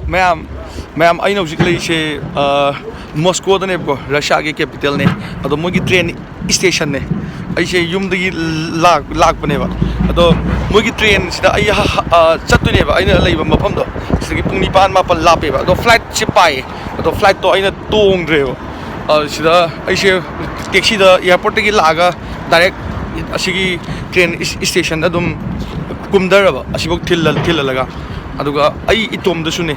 Ma'am अगर हजिक लेसे मॉस्कोदनेबको Russia की कैपिटल ने अदो मोगी ट्रेन स्टेशन ने ऐसे यूमदगी लाकपनेबा अदो मोगी ट्रेन सिदा आई चतुनेबा अइना लेबा मफमदो सिदगी पुंग 9 मापन लापेबा अदो फ्लाइट से पाए अदो फ्लाइट तो अइना तोंग्रेबा सिदा ऐसे टैक्सी दा एयरपोर्ट की लागा डायरेक्ट असिगी ट्रेन स्टेशन अदुम कुमदरबा असिबो थिल्ललगा अदुगा आई इतोमदसुने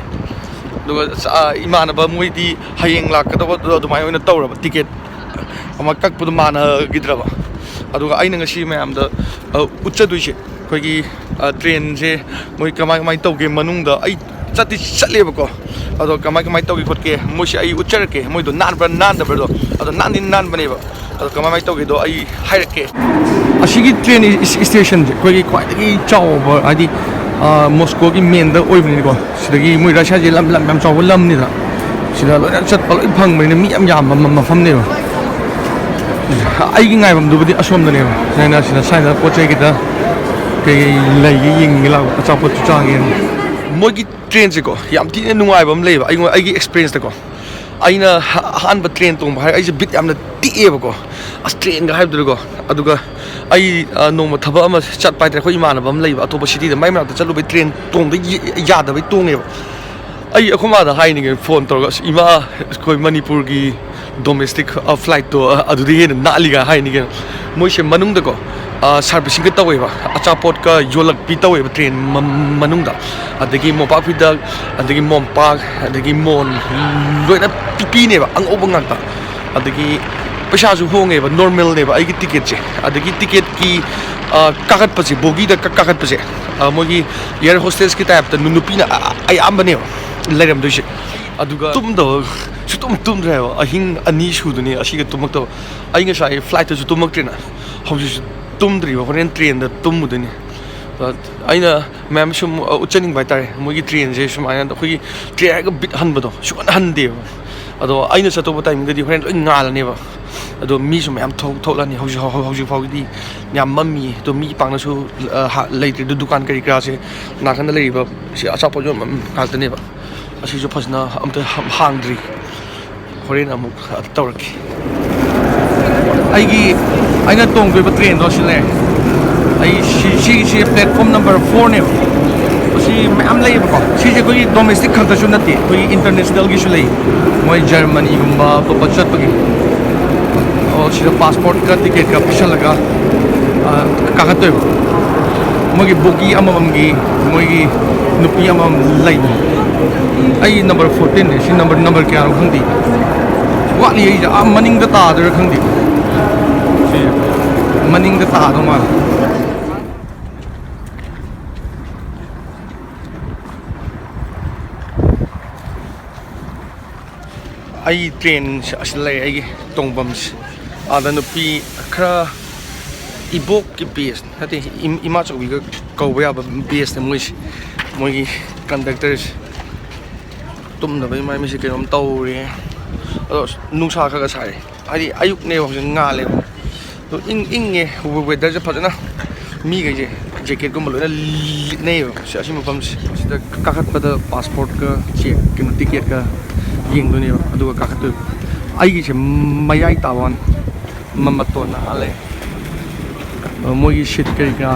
अदुगा इमानबा मोइदी हयेंग लाकदबा अदुमाय ओइना तौरबा टिकेट अमा ककपुद मानगिद्रबा अदुगा आइना ngasi मैमदा उच्चदुइसे खोगी ट्रेन से मोइ कमाय तौगे मनुंगदा आई चति चलेबको अदो कमाय तौगे खोटके मोइसे आई उच्चरके मोइदो नानदबरदो अदो नानबनेबा अदो कमाय तौगे दो आई हाइरके असिगी ट्रेन स्टेशन जे खोगी ख्वाइदगी चावबा आदि मॉस्को की मेन द ओइबनिको सिदगी मोइ रशिया जे लम याम चाव लमनिदा सिदा लोना चटपा लोइ फंगबनि मी याम मफमनेबा आइगी ngaibamdubudi asomdaneba naina sina saina pochai kita ke legi ying la achapot changen mogi train se ko yam tine nungaibam leiba aigi experience ko aina han ba train tong ba ai je bit yamna tieba ko as train ga haibdu ko aduga ai noma thaba ama chat pai tre khoi imanabam leiba atoba city da mai ma ta chalu be train tong da yada be tongeba ai akhoma da haini ge phone torga ima koi manipur gi domestic flight to adudi hen naliga haini ge moise manung da ko servicing ka taweba achapot ka yolak pi taweba train manung da adagi mopa pida adagi mompa adagi mon loina pipi ne ba ang obang ta adagi पैसा जो होंगे बा normal ने बा आइगी ticket से अदगी ticket की कागज पसे बोगी दा कागज पसे मोगी एयर होस्टेस की टाइप ता नुनुपीना आई आंबने लेरम दोसे अदुगा तुम रहे हो अहिंग अनि सुदने असिगा तुमक तो आई ngसाई फ्लाइट तो तुमक ट्रेन हौजि तुमद्रि बा होरेन ट्रेन दा तुममुदने आइना मैम सुम उच्चनिंग बाय तारे मोगी ट्रेन जे सुमायना खोगी ट्रेन गा बिट हनबदो सुन हनदे अदो आइना चतोब टाइम गदि होरेन लोइ ngalनेबा अदो मी सु मैम थोलनी हौजि फाउदी याम मम्मी तो मी पांगनसु लेते दुकान करी क्रा से नाखन लेरिबा से अचापो जो गातनेबा असि जो फजना अमते हांगद्रि होरेन अमुक तौरकी आइना तोंगबे ट्रेन दो सिले आई सी प्लेटफॉर्म नंबर 4 ने असी मैम लेबको सिजे कोई डोमेस्टिक खंतसु नते कोई इंटरनेशनल गिसु ले मोय जर्मनी गुम्बा तो बचत पगी और सिदा पासपोर्ट का टिकट का पिछल लगा कागत मोगी बोगी अममगी मोगी नुपी अमम लाई आई नंबर 14 ने सी नंबर क्या खंदी वाली आई मनिंग द तादर खंदी सी मनिंग द तादो मा आई ट्रेन असले आई तोंबम आदा नुपी खरा इबोक की बेस हते इमा चौबी का कौबया बेस ने मोगी कंडक्टर्स तुम दबे माइ मिसे केम तौरे अदो नुसा खगा सारे आदि अयुक ने होज ngaले तो इंगे वेदर जे फजना मी गजे जैकेट को मलोना ने सि मफम सिदा काखत पासपोर्ट का चेक के टिकट का येंगदोने अदुगा काखत आइगी से मयाई तावन ममतोना आले मोगी शिट करी का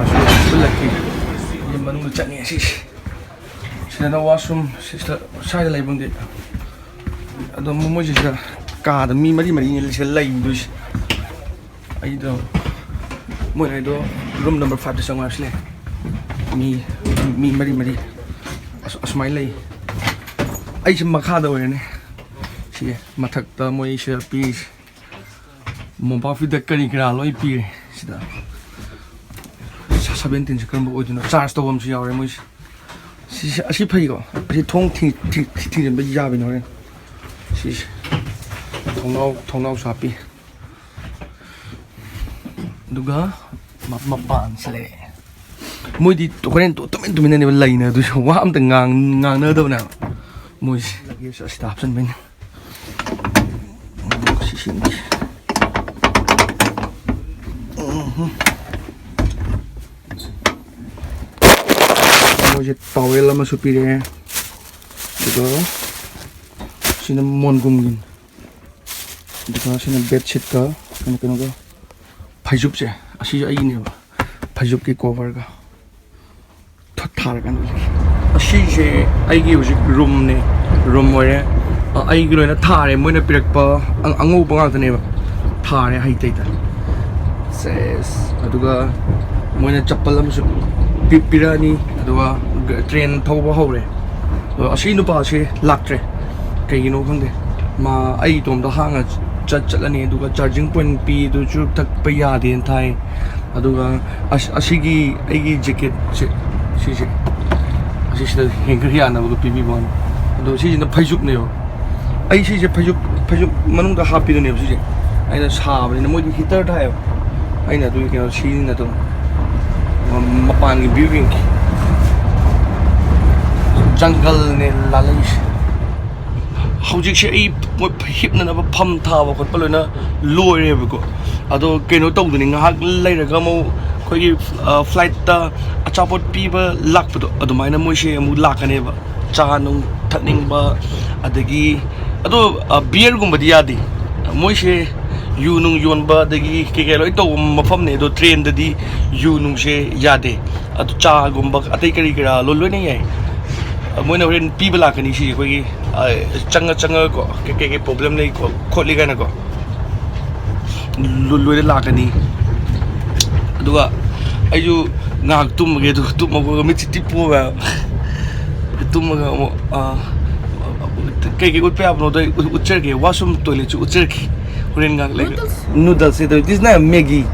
सुलकी ये मनु चने सि सिदा वाशरूम सिस्टर साइड लाइबंदे अदो मोजी सिदा का द मी मरी ने से लाइबदुस आइदो मोइदो रूम नंबर 5 द संगासले मी मरी असमाइ लई आई से मखा द ओरने सी मथक द मोई से पीस मोबा फिद करी करा लोई पी सिदा 17 से करम ओदिनो चार्ज तो बम से यावरे मोई सी असि फैगो असि थोंग थिंजन बे याबिन होरे सी थोंनाव सापी दुगा मपान सले मोइदी तोरेन तो तुमिन ने लाइना दु वा अमत ngang न दबना मोइ लगे स्टाफ सन बेन मुझे टॉवेल में सुपीरे Ito sina Mongumgin. Ito sina bedsheet ka. Ano ka? Pajub siya. Asi ay ini ba? Pajub ki cover ka. Thar kan. Asi siya ay gi room ne. Room mo re. Ay gi na thare mo na pirak pa ang angu ba nga ne ba. Thare hay tay ta. Says aduga mo na chappal am su pipirani aduga train thawba hore. Asi no pa si laktre. Kay gino khangde. Ma ai tom da hanga chatchalani aduga charging point pi du chu tak pa ya den thai aduga asigi aigi jacket si asi hengriya na bu pi bon ado si na phaijuk ne yo ai si je phaijuk manung da happy ne si je ai na sa ba ne mo heater thai ai na du ke no si na to mapan gi building jungle ne lalai hꯧjik se ai hipna na pham tha ba khot palona loire ba ko ado keno tawduni ngahak leiraga mo khoi flight ta achapot pi ba lakpado adumaina moi se amu lakane ba cha nung thakning ba adagi ado beer gumba di yadi moi se yu nung yon ba adagi ke loi to mafam ne do train da di yu nung se yade ado cha gumba atai kari kara lo lo ne yai moi na ren pi ba lakani si khoi changa ko ke problem nei ko kholi ga na ko lullude lakani aduga ayu ngak tumage du tumago mi chiti po ba tumaga mo ke ko pe apno do utcher ke washroom toilet chu utcher ki huren ngak le noodles это ты знаешь Maggi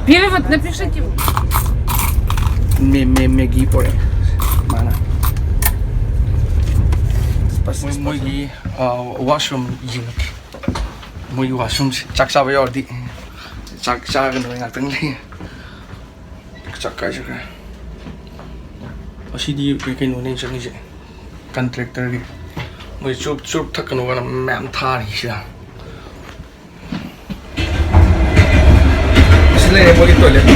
перевод напишите Maggi поре mana спасибо Maggi washroom yin moi washroom chak sa ba yor di chak ga no ngak tang le chak ka ja asi di ke no ne chang je contractor ge moi chup thak no na mam tha ri sha isle moi toilet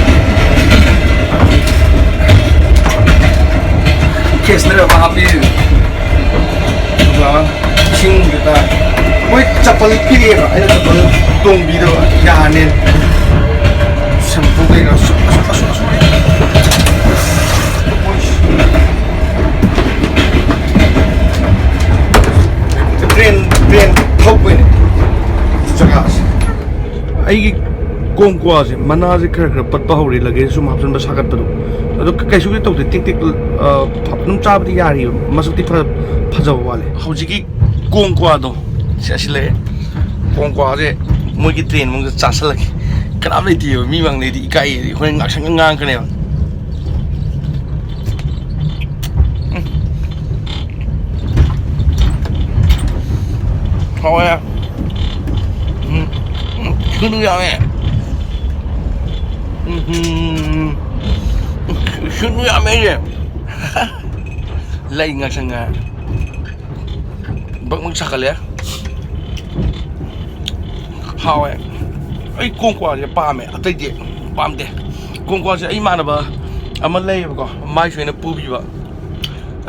kes le ba happy ba ching kita moi chapal piri ba ai chapal tong bi do ya ne shampoo ke ga su train thok we ne jaga ai kong kwa se mana se khar pat pa hori lage sum hapsan ba sakat pa do ado kai su to tik tik num cha ba yari masuk ti phajaw wale hauji ki kong kwa do Sasile kong kwa je moi ki train mong cha salak kanam le ti mi mang le di kai hoi ngak sang ngang ka ne Hawa Kunu ya me Kunu ya me je Lai ngak sang bak mang sakal ya Hawa ai kong kwa je pa me atai de pam de kong kwa je ai mana ba ama lei ba ko mai shwe na pu bi ba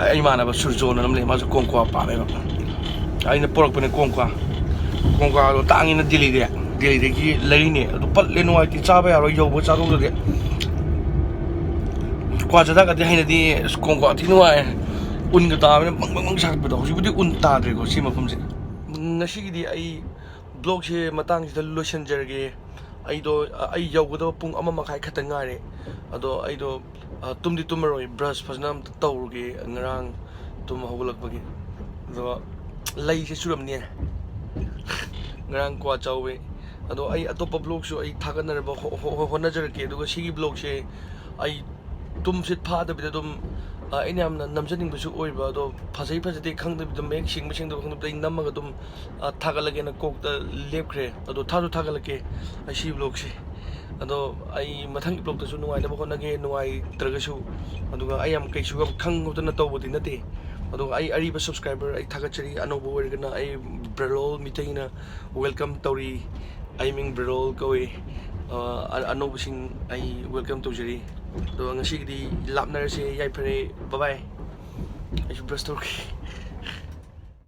ai mana ba surjo na nam le ma kong kwa pa me ba ai na porok ne kong kwa lo tangi na dili de ki lei ne do pat le no ai ti cha ba ya ro yo bo cha ro de kwa ja da ka de hai na di kong kwa ti no ai un ga ta me bang sak ba do ji bu di un ta de ko si ma phum se ngasi gi di ai blog se matang sida lotion jerge aido ai yaugodo pung ama makai khata ngare ado aido tumdi tumaroi brush phasnam tawruge ngarang tum hogolak bagi do lai se suram ne ngarang kwa chawe ado ai atopa blog so ai thaganar ba honajar ke do sigi blog se ai tum sit pha da bidum ai nam namjaning bu su oiba do phasai phajade khangda bidum mek sing maching do khangda dai namaga dum thagalage na kok da lepkhre ado tharu thagalake ai si blog se ado ai mathang blog da su nuai na ba nage nuai traga su aduga ai am kai su khang hodna tawbodi nate ado ai ari ba subscriber ai thagachari anobo wergana ai brolol mitaina welcome tori ai ming brolol koi anobo sing ai welcome to jeri do ngasi di lapnar se yai pare bye bye ꯑꯩꯁꯨ brush ꯇꯧꯔꯛꯈꯤ